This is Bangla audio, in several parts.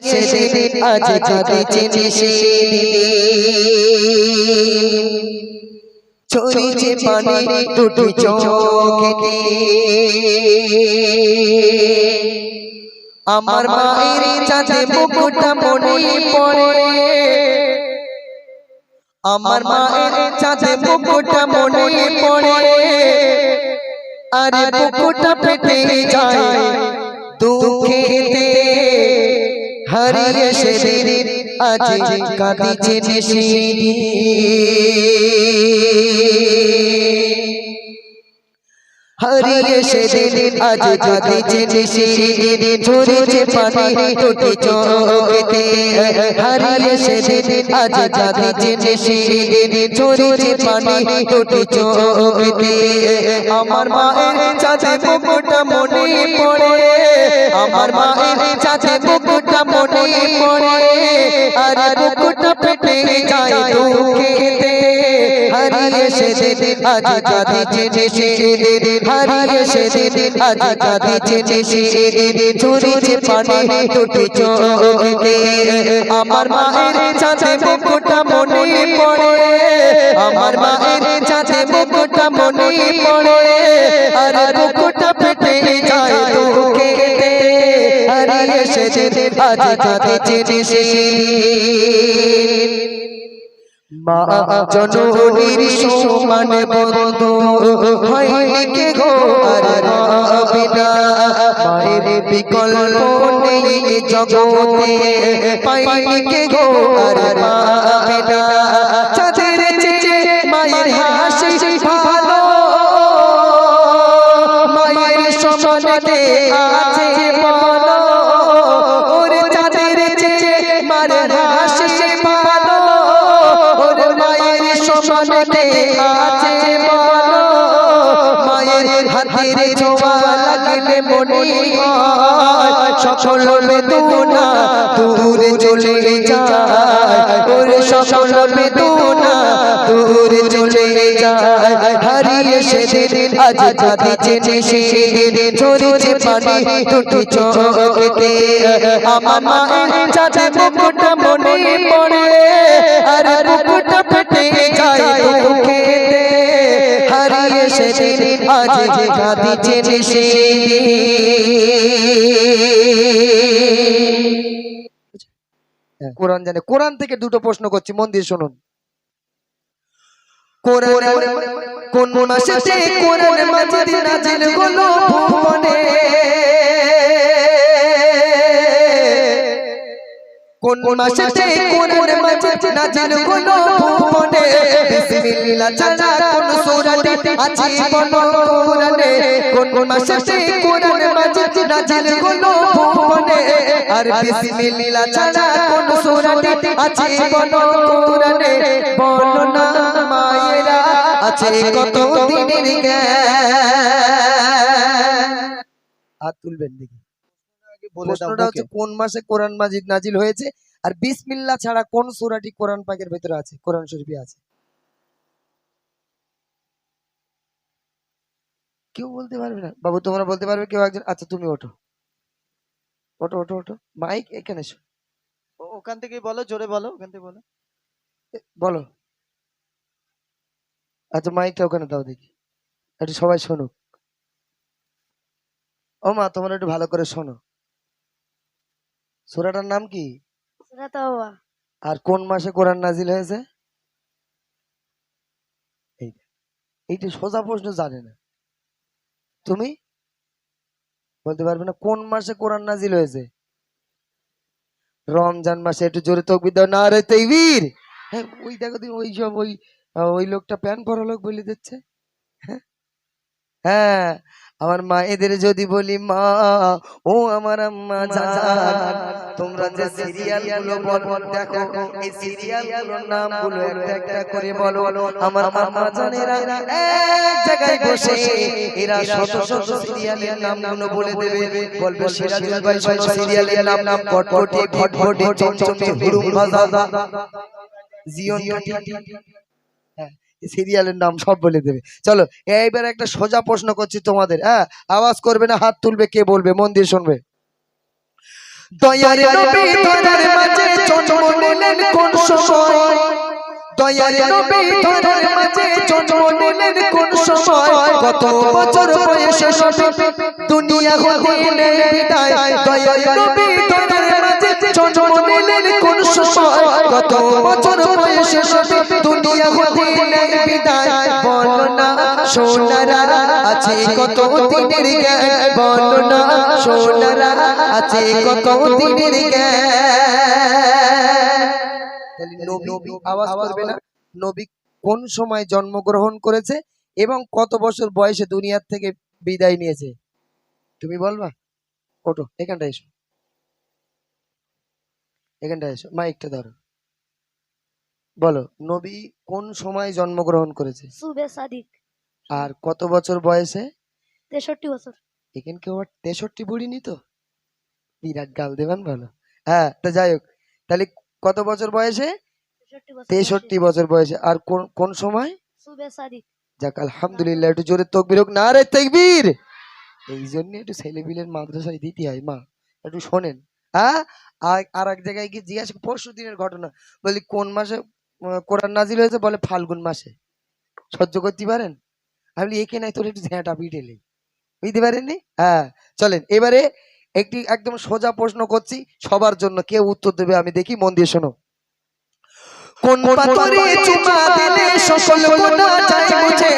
সেদিন আজ কাঁদিছে সেদিন ঝরিছে পানি দুটি চোখেতে আমার মায়ের চাঁদে মুখটা মনে পড়ে আমার মায়ের চাঁদে মুখটা মনে পড়ে আরে বুকটা ফেটে যায় দুঃখেতে হারিয়ে সেদিন আজ কাঁদিছে সেদিন হারিয়ে সেদিন আজ কাঁদিছে সেদিন ঝরেছে পানি দুটি চোখেতে হারিয়ে সেদিন আজ কাঁদিছে সেদিন ঝরেছে পানি দুটি চোখেতে আমার মায়ের চাঁদে মুখটা মনে পড়ে আমার মায়ের চাঁদে মুখটা মনে পড়ে আর বুকটা ফেটে যায় দুঃখেতে হারিয়ে সেদিন আজ কাঁদিছে সেদিন হারিয়ে সেদিন আজ কাঁদিছে সেদিন ঝরেছে পানি দুটি চোখেতে আমার মায়ের চাঁদে মুখটা মনে পড়ে আমার মায়ের চাঁদে মুখটা মনে পড়ে আর বুকটা ফেটে যায় দুঃখেতে হারিয়ে সেদিন আজ কাঁদিছে সেদিন মা জননীর সমান বন্ধু হয়নি কে গো আর হবে না মায়ের বিকল্প নেই জগতে পাইনি কে গো আর পাবে না চাঁদের চেয়ে মায়ের হাসি ভালো মায়ের সমানে আছে বলো ওরে চাঁদের চেয়ে মায়ের হাসি ভালো সমানে আছে বলো মায়ের হাতের ছোঁয়া লাগলে মনে হয় সকল বেদনা দূরে চলে যায় ওরে সকল বেদনা দূরে চলে যায় হারিয়ে সেদিন আজ কাঁদিছে সেদিন ঝরেছে পানি দুটি চোখেতে আমার মায়ের চাঁদে মুখটা মনে পড়ে আর বুকটা ফেটে যায় দুঃখেতে হারিয়ে সেদিন আজ কাঁদিছে সেদিন কোরআন জানে কোরআন থেকে দুটো প্রশ্ন করছি মন দিয়ে শুনুন কোরআন কোন মাসেতে কোরআন মাজিদ নাজিল হলো ভুবনে কোন মাসেতে কোরআন মাজিদ নাজিল হলো ভুবনে বিসমিল্লাহ ছাড়া কোন সূরাতে আছে বলো কোরআনে কোন মাসেতে কোরআন মাজিদ নাজিল হলো ভুবনে আর বিসমিল্লাহ ছাড়া কোন সূরাতে আছে বলো কোরআনে বলো না মায়েরা আছে কত দিনের জ্ঞান হাত তুলবেন দেখি প্রশ্নটা হচ্ছে কোন মাসে কোরআন মাজিদ নাজিল হয়েছে আর বিসমিল্লাহ ছাড়া কোন সূরাটি কোরআন পাকের ভিতরে আছে কোরআন শরীফে আছে কেউ বলতে পারবে না বাবু তোমরা বলতে পারবে কেউ একজন আচ্ছা তুমি ওঠো ওঠো ওঠো ওঠো মাইক এখানে এসো ওখান থেকে বলো জোরে বলো ওখান থেকে বলো বলো আচ্ছা মাইকটা ওখানে দাও দেখি একটু সবাই শোনুক ও মা তোমরা একটু ভালো করে শোনো সূরাটার নাম কি সূরা তাওবা আর কোন মাসে কোরআন নাজিল হয়েছে এইটা সোজা প্রশ্ন জানে না তুমি বলতে পারবে না কোন মাসে কোরআন নাজিল হয়েছে রমজান মাসে একটু জোরে তাকবীর দাও নারে তাকবীর হ্যাঁ ওই দেখো তুমি ওই সব ওই লোকটা প্যান পরা লোক বলে দিচ্ছে হ্যাঁ আমার মায়েদের যদি বলি মা ও আমার আম্মা জান তোমরা যে সিরিয়াল গুলো দেখো এই সিরিয়াল গুলোর নামগুলো একটা একটা করে বলো আমার আম্মা জানেরা এক জায়গায় বসে এরা শত শত সিরিয়ালের নামগুলো বলে দেবে বলবে সিরাজুল ভাই সব সিরিয়ালের নাম কটকটি ঘটঘটি চমচমে হুরুম ভাজা জিয়ন সিরিয়ালের নাম সব বলে দেবে চলো এইবার একটা সোজা প্রশ্ন করছি তোমাদের হ্যাঁ আওয়াজ করবে না হাত তুলবে কে বলবে মন দিয়ে শুনবে দয়ার নবী ধরার মাঝে জন্ম নিলেন কোন সময় দয়ার নবী ধরার মাঝে জন্ম নিলেন কোন সময় কত বছর বয়সে নবী দুনিয়া হতে বিদায় দয়ার নবী ধরার মাঝে জন্ম নিলেন কোন সময় কত বছর বয়সে নবী দুনিয়া হতে বিদায় বলো না সোনারা আছে কত দিনের জ্ঞান বলো না সোনারা আছে কত দিনের জ্ঞান তাহলে নবী আওয়াজ করবে না নবী কোন সময় জন্মগ্রহণ করেছে এবং কত বছর বয়সে দুনিয়ার থেকে বিদায় নিয়েছে তুমি বলবা ওঠো এখানটা এসো এখানটা এসো মাইকটা ধরো বলো নবী কোন সময় জন্মগ্রহণ করেছে সুবে সাদিক আর কত বছর বয়সে 63 বছর এখানে কেউ 63 বুড়িনি তো বিরাট গাল দেবেন ভালো হ্যাঁ তা যাই হোক তাহলে কত বছর বয়সে 63 বছর বয়সে আর কোন কোন সময় সুবে সাদিক যাক আলহামদুলিল্লাহ একটু জোরে তাকবীর হোক না রে তাকবীর এই জন্য একটু ছেলেপিলের মাদ্রাসায় দিতে হয় মা একটু শোনেন হ্যাঁ আর এক জায়গায় গিয়ে জিজ্ঞাসা পরশু দিনের ঘটনা বলি কোন মাসে কোরআন নাজিল হয়েছে বলে ফাল্গুন মাসে সহ্য করতে পারেন আমি বলি একে নাই তোর একটু ঝ্যাঁটা পিটেলে বুঝতে পারেননি হ্যাঁ চলেন এবারে একটি একদম সোজা প্রশ্ন করছি সবার জন্য কেউ উত্তর দেবে আমি দেখি মন দিয়ে শোনো কোন পাথরে চুমা দিলে সকল গুনাহ যায় মুছে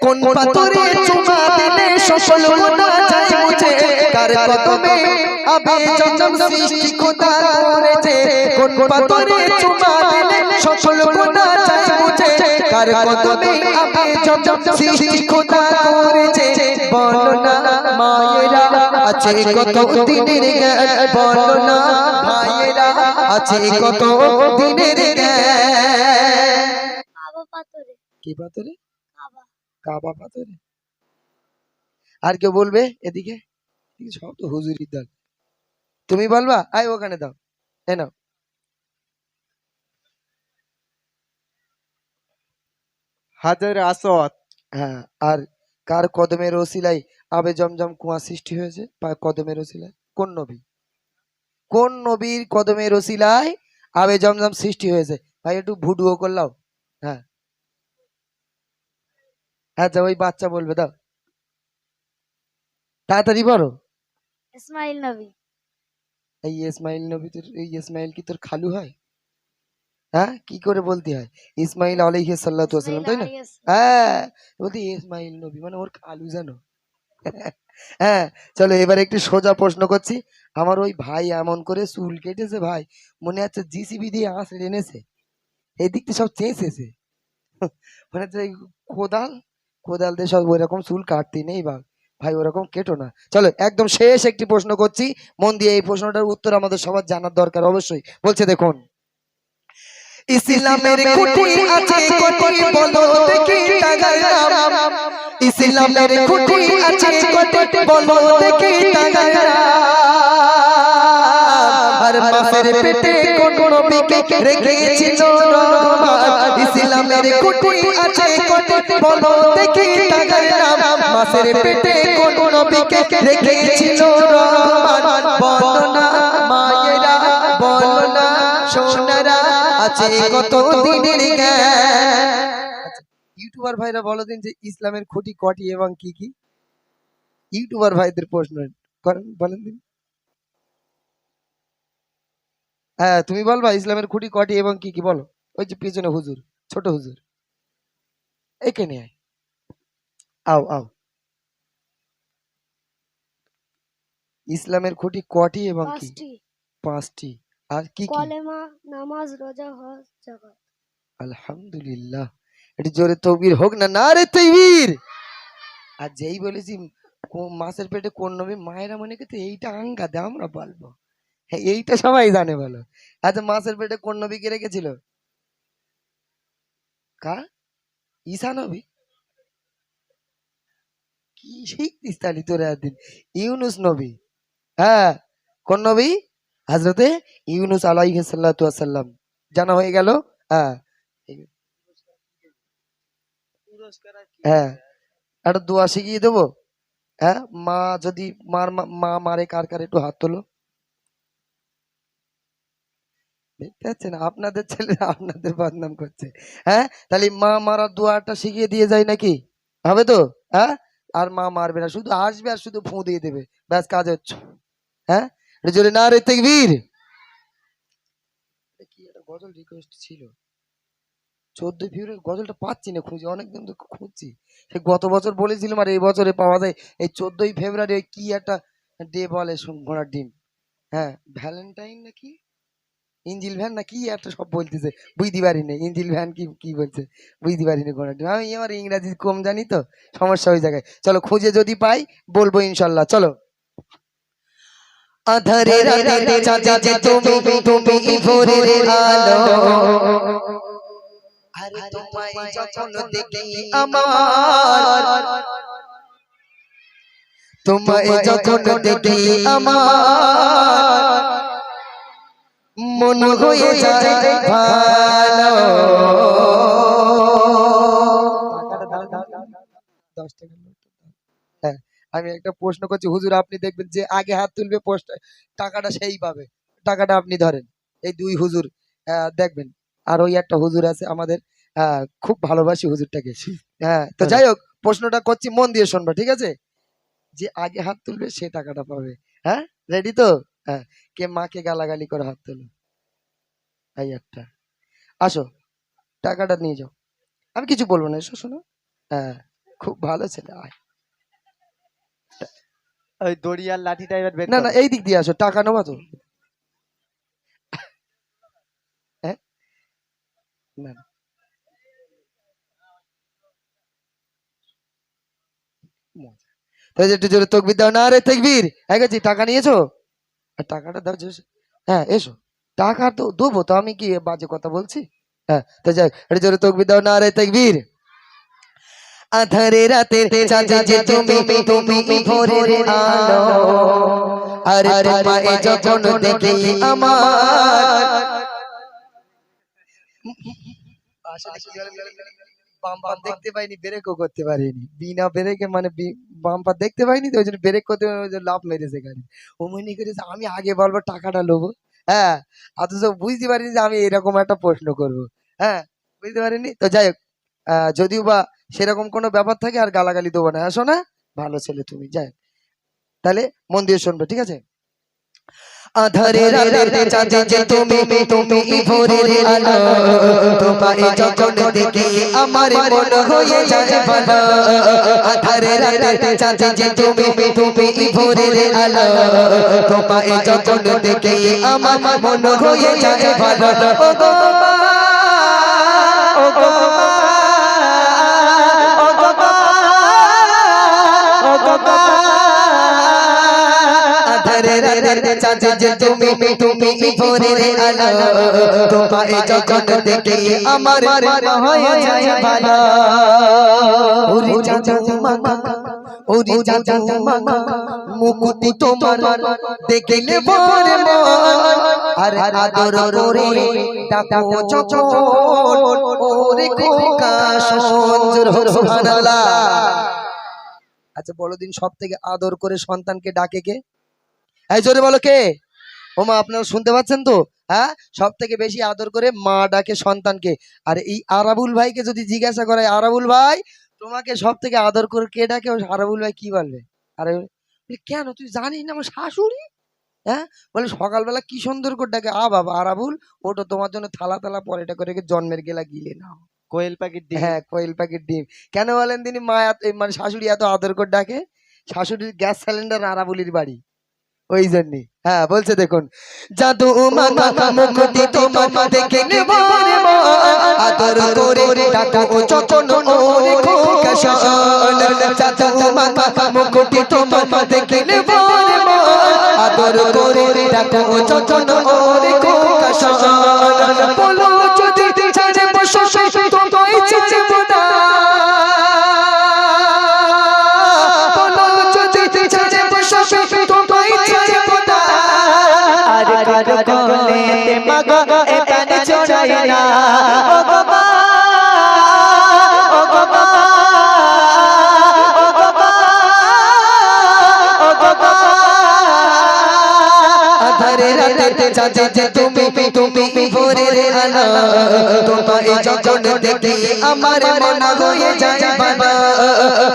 কোন পাথরে চুমা দিলে সকল গুনাহ যায় মুছে কার কদমে আবে জমজম সৃষ্টি খোদা করেছে কোন পাথরে চুমা দিলে সকল গুনাহ যায় মুছে কার কদমে আবে জমজম সৃষ্টি খোদা করেছে বলো না মায়েরা আছে কত দিনের জ্ঞান বলো না ভাইয়েরা আছে কত দিনের কাবা পাথরে কি পাথরে কাবা কাবা পাথরে আর কেউ বলবে এদিকে সব তো হুজুরির দল তুমি বলবা আয় ওখানে দাও এ নাও হাজার আসওয়াদ হ্যাঁ আর কার কদমের ওসিলাই আবে জমজম কুয়া সৃষ্টি হয়েছে কদমের ওসিলায় কোন নবীর কদমের ওসিলায় আবে জমজম সৃষ্টি হয়েছে ভাই একটু ভুডুও করলাও হ্যাঁ আচ্ছা ওই বাচ্চা বলবে দাও তাড়াতাড়ি বলো ইসমাইল নবী এই ইসমাইল নবী তোর এই ইসমাইল কি তোর খালু হয় হ্যাঁ কি করে বলতে হয় ইসমাইল আলাইহিস সাল্লাতু ওয়াসাল্লাম তাই না হ্যাঁ বলতে ইসমাইল নবী মানে ওর খালু জানো হ্যাঁ চলো এবার একটু সোজা প্রশ্ন করছি আমার ওই ভাই এমন করে চুল কেটেছে ভাই মনে হচ্ছে জিসিবি দিয়ে আঁচড়ে এনেছে এই দিক দিয়ে সব চেঁচেছে মানে হচ্ছে এই কোদাল দিয়ে সব ওইরকম চুল কাটতে নেই বা ভাই ওরকম কেটো না চলো একদম শেষ একটি প্রশ্ন করছি মন দিয়ে এই প্রশ্নটার উত্তর আমাদের সবার জানার দরকার অবশ্যই বলছে দেখুন ইসলামের খুঁটি আছে কটি বলো দেখি টাগার নাম ইসলামের খুঁটি আছে কটি বলো দেখি টাগার নাম আর মাসের পেটে কোন নবীকে রেখেছিল রহমান ইসলামের খুঁটি আছে কটি বলো দেখি টাগার নাম মাসের পেটে কোন নবীকে রেখেছিল রহমান বলো না মায়েরা বলো না সোনারা আছে কত দিনের জ্ঞান ইউটিউবার ভাইরা বলো দিন যে ইসলামের খুঁটি কটি এবং কি কি ইউটিউবার ভাইদের প্রশ্ন করেন বলেন দিন হ্যাঁ তুমি বলবা ইসলামের খুঁটি কটি এবং কি কি বলো ওই যে পিছনে হুজুর ছোট হুজুর এখানে আয় আও আও ইসলামের খুঁটি কটি এবং কি 5টি আর কি কি কলেমা নামাজ রোজা হজ যাকাত আলহামদুলিল্লাহ একটু জোরে তাকবীর হোক না না রে তাকবীর আর যেই বলেছি মাছের পেটে কোন নবী মায়েরা মনে করতে এইটা আঙ্গা দে আমরা বলবো হ্যাঁ এইটা সবাই জানে বলো আচ্ছা মাছের পেটে কোন নবীকে রেখেছিল কার ঈসা নবী কি শিখতিস তালি তোরা একদিন ইউনুস নবী হ্যাঁ কোন নবী হযরতে ইউনুস আলাইহিস সালাতু ওয়াস সালাম জানা হয়ে গেল হ্যাঁ হ্যাঁ একটা দোয়া শিখিয়ে দেবো হ্যাঁ মা যদি মা মারে কার কার একটু হাত তোলো দেখতে পাচ্ছেন আপনাদের ছেলে আপনাদের বদনাম করছে। হ্যাঁ, তাহলে মা মারার দোয়াটা শিখিয়ে দিয়ে যায় নাকি? হবে তো? হ্যাঁ, আর মা মারবে না, শুধু আসবে আর শুধু ফু দিয়ে দেবে, ব্যাস কাজ হচ্ছে। হ্যাঁ, এটা জোরে নারে তাকবীর। কি একটা গজল রিকোয়েস্ট ছিল, 14 ফেব্রুয়ারি গজলটা পাচ্ছি না, খুঁজে অনেকদিন তো খুঁজছি। সে গত বছর বলেছিলাম আর এই বছরে পাওয়া যায়। এই 14 ফেব্রুয়ারি কি একটা ডে বলে, ঘোড়ার ডিম। হ্যাঁ, ভ্যালেন্টাইন নাকি ইঞ্জিল ভ্যান না কি একটা সব বলতেছে, বুঝতে পারি না ইঞ্জিল ভ্যান কি কি বলছে, বুঝতে পারি না ঘোড়ার ডিম। আমি আমার ইংরাজি কম জানি তো, সমস্যা ওই জায়গায়। চলো খুঁজে যদি পাই বলবো ইনশাল্লাহ। চলো। আধারে রাতে চাঁদে তুমি তুমি ভোরের আলো, আরে তোমায় যখন দেখি আমার, তোমায় যখন দেখি আমার মন হয়ে যায় ভালো। হ্যাঁ, আমি একটা প্রশ্ন করছি হুজুর, আপনি দেখবেন যে আগে হাত তুলবে পোস্ট টাকাটা সেই পাবে, টাকাটা আপনি ধরেন। এই দুই হুজুর দেখবেন, আর ওই একটা হুজুর আছে আমাদের, খুব ভালোবাসি হুজুরটাকে। হ্যাঁ, তো যাই হোক, প্রশ্নটা করছি মন দিয়ে শুনবা, ঠিক আছে? যে আগে হাত তুলবে সে টাকাটা পাবে। হ্যাঁ, রেডি তো? হ্যাঁ, কে মাকে গালাগালি করে হাত তুলো, এই একটা। আসো, টাকাটা নিয়ে যাও, আমি কিছু বলবো না, এসো শোনো। হ্যাঁ, খুব ভালো ছেলে, আয়। ওই দড়ি আর লাঠিটা এবার বের না করো। না, এই দিক দিয়ে আসো, টাকা নেবা তো? হ্যাঁ, না না, মজা। তাই যে একটু জোরে তকবির দাও, না রে তাকবীর। হ্যাঁ গেছি, টাকা নিয়েছো? আর টাকাটা দাও হ্যাঁ এসো, টাকা তো দেবো তো, আমি কি বাজে কথা বলছি? হ্যাঁ, তো যাই, একটু জোরে তকবির দাও, না রে তাকবীর। আধারে রাতে চাঁদে যে তুমি তুমি ভোরের আলো, আরে তোমায় যখন দেখি আমার, আসলে কি বাম্পার দেখতে পাইনি, ব্রেকও করতে পারিনি, বিনা ব্রেকে মানে বাম্পার দেখতে পাইনি তো ওই জন্য ব্রেক করতে পারিনি, ওই জন্য লাফ মেরেছে গাড়ি। ও মনে করেছে আমি আগে বলবো টাকাটা নেবো। হ্যাঁ, অথচ বুঝতে পারিনি যে আমি এরকম একটা প্রশ্ন করব। হ্যাঁ, বুঝতে পারিনি তো। যাই হোক, যদিও বা সেরকম কোনো ব্যাপার থাকে আর গালাগালি দেবো না, আসো না, ভালো ছেলে তুমি। যাই হোক, তাহলে মন দিয়ে শুনবে, ঠিক আছে? আধারে রাতে চাঁদে যে তুমি তুমি ভোরের আলো, তোমায় যখন দেখি আমার মন হয়ে যায় ভালো। আধারে রাতে চাঁদে যে তুমি তুমি ভোরের আলো, তোমায় যখন দেখি আমার মন হয়ে যায় ভালো। ও গো মা, ও গো মা, ও গো মা, ও গো মা। আধারে রাতে চাঁদে যে তুমি তুমি ভোরের আলো, তোমায় যখন দেখি আমার মন হয়ে যায় ভালো। ওরে জাদু মাখা, ওরে জাদু মাখা মুকুতি তোমার দেখলে ভরে মন, আর আদর করে ডাকো চচল, ওরে খোকা সঞ্জুর সুবহানাল্লাহ। আচ্ছা বলো দিন, সব থেকে আদর করে সন্তানকে ডাকে কে? এই জোরে বলো কে? ও মা, আপনারা শুনতে পাচ্ছেন তো? হ্যাঁ, সব থেকে বেশি আদর করে মা ডাকে সন্তানকে। আর এই আরাবুল ভাইকে যদি জিজ্ঞাসা করা হয়, আরাবুল ভাই তোমাকে সব থেকে আদর করে কে ডাকে, ও আরাবুল ভাই কি বলবে? আরে বলে, কেন তুই জানিস না আমার শাশুড়ি? হ্যাঁ, বলে সকালবেলা কি সুন্দর করে ডাকে, বাবা আরাবুল, ওটা তোমার জন্য থালা থালা পরেটা করে রেখে জন্মের গেলা গিলে নাও। কোয়েল পাখির ডিম। হ্যাঁ, কোয়েল পাখির ডিম। কেন বলেন তিনি, মা মানে শাশুড়ি এত আদর করে ডাকে? শাশুড়ির গ্যাস সিলিন্ডার আরাবুলির বাড়ি, ওই জন্যই। হ্যাঁ, বলছে দেখুন, জাদু মাখা মুকুতি তোমার দেখলে ভরে মন, আদর করে ডাকো চচল ওরে খোকা সঞ্জুর। জাদু মাখা মুকুতি তোমার দেখলে ভরে মন, আদর করে ডাকো চচল ওরে খোকা সঞ্জুর। বলো যদি ছাড়ে বসো তোমায় ছাড়বো না, বলো যদি ছাড়ে বসো তোমায় ছাড়বো না। আর কারো কোলে মাগো এখান ছড়াই না, ও গো মা, ও গো মা, ও গো মা, ও গো মা। আধারে রাতে চাঁদে যে তুমি তুমি ভোরের আলো তোমায় যখন দেখি আমার মন হয়ে যায় বাবা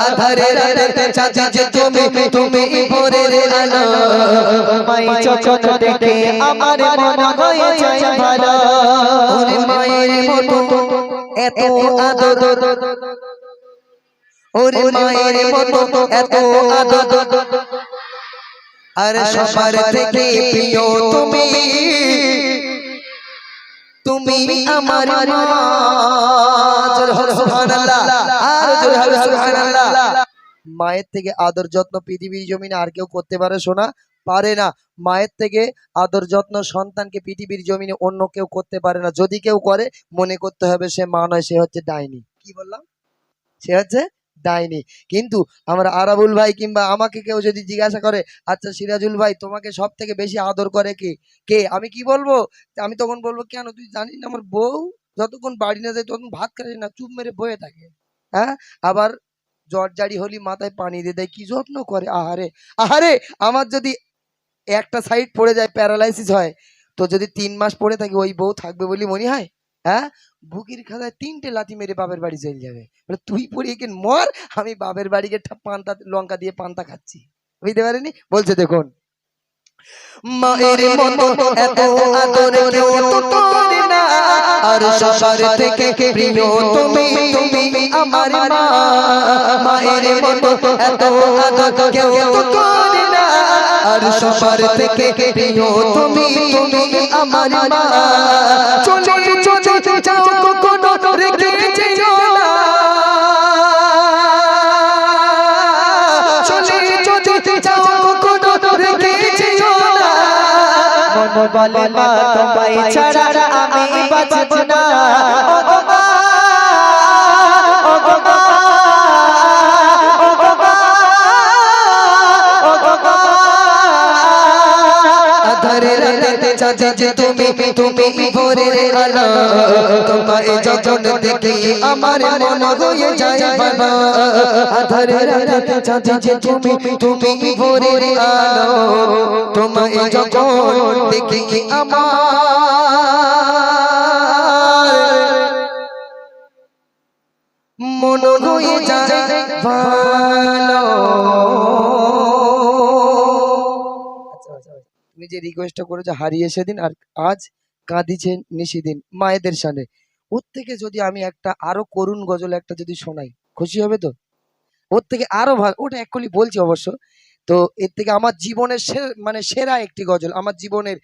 আধারে রাতে চাঁদে যে তুমি তুমি ভোরের আলো তোমায় যখন দেখি আমার মন হয়ে যায় ভালো ওরে মায়ের মতো এত আদর ওরে মায়ের মতো এত আদর আর সবার থেকে প্রিয় তুমি তুমি আমার মা জোরে হবে সুবহানাল্লাহ আর জোরে হবে সুবহানাল্লাহ মায়ের থেকে আদর যত্ন পৃথিবীর জমিনে আর কেউ করতে পারে শোনা পারে না মায়ের থেকে আদর যত্ন সন্তানকে পৃথিবীর জমিনে অন্য কেউ করতে পারে না যদি কেউ করে মনে করতে হবে সে মা নয় সে হচ্ছে ডাইনি কি বললাম সে হচ্ছে ডাইনি কিন্তু আমরা আরাবুল ভাই কিংবা আমাকে কেউ যদি জিজ্ঞাসা করে আচ্ছা সিরাজুল ভাই তোমাকে সব থেকে বেশি আদর করে কে কে আমি কি বলবো আমি তখন বলবো কেন তুই জানিস না আমার বউ যতক্ষণ বাড়ি না যায় ততক্ষণ ভাত খায় না চুপ মেরে বয়ে থাকে হ্যাঁ আবার জ্বর জারি হলি মাথায় পানি দিয়ে দেয় কি যত্ন করে আহারে আহারে আমার যদি একটা সাইড পড়ে যায় প্যারালাইসিস হয় তো যদি 3 মাস পড়ে থাকে ওই বউ থাকবে বলি মনে হয় হ্যাঁ বুকির খাদায় 3টে লাথি মেরে বাপের বাড়ি চলে যাবে বলে তুই পড়ে কেন মর আমি বাপের বাড়ি গিয়ে পান্তা লঙ্কা দিয়ে পান্তা খাচ্ছি বুঝতে পারেনি বলছে দেখুন মায়ের মতো এত আদর কেউ তো করে না আর সবার থেকে প্রিয় তুমি তুমি আমার মা মায়ের মতো এত আদর কেউ তো করে না আর সবার থেকে প্রিয় তুমি তুমি আমার মা চলে চলে যাও কখনো রেখে যেও না চলে চলে যাও কখনো রেখে যেও না মন বলে মা তোমায় ছাড়া আমি বাঁচব না ও গো মা ও গো মা ও গো মা ও গো মা আধারে রাতে চাঁদে যে তুমি তুমি ভোরের আলো তোমায় যখন দেখি আমার মন হয়ে যায় বাবা আধারে রাতে চাঁদে যে তুমি তুমি ভোরের আলো তোমায় যখন দেখি আমার মন হয়ে যায় ভালো তুমি যে রিকোয়েস্টটা করেছো হারিয়ে সেদিন আর আজ কাঁদিছে নিশিদিন মায়েদের সামনে ওর থেকে যদি আমি একটা আরো করুণ গজল একটা যদি শোনাই খুশি হবে তো ওর থেকে আরো ভালো ওটা অ্যাকচুয়ালি বলছি অবশ্য তো এর থেকে আমার জীবনের মানে সেরা একটি গজল আমার জীবনের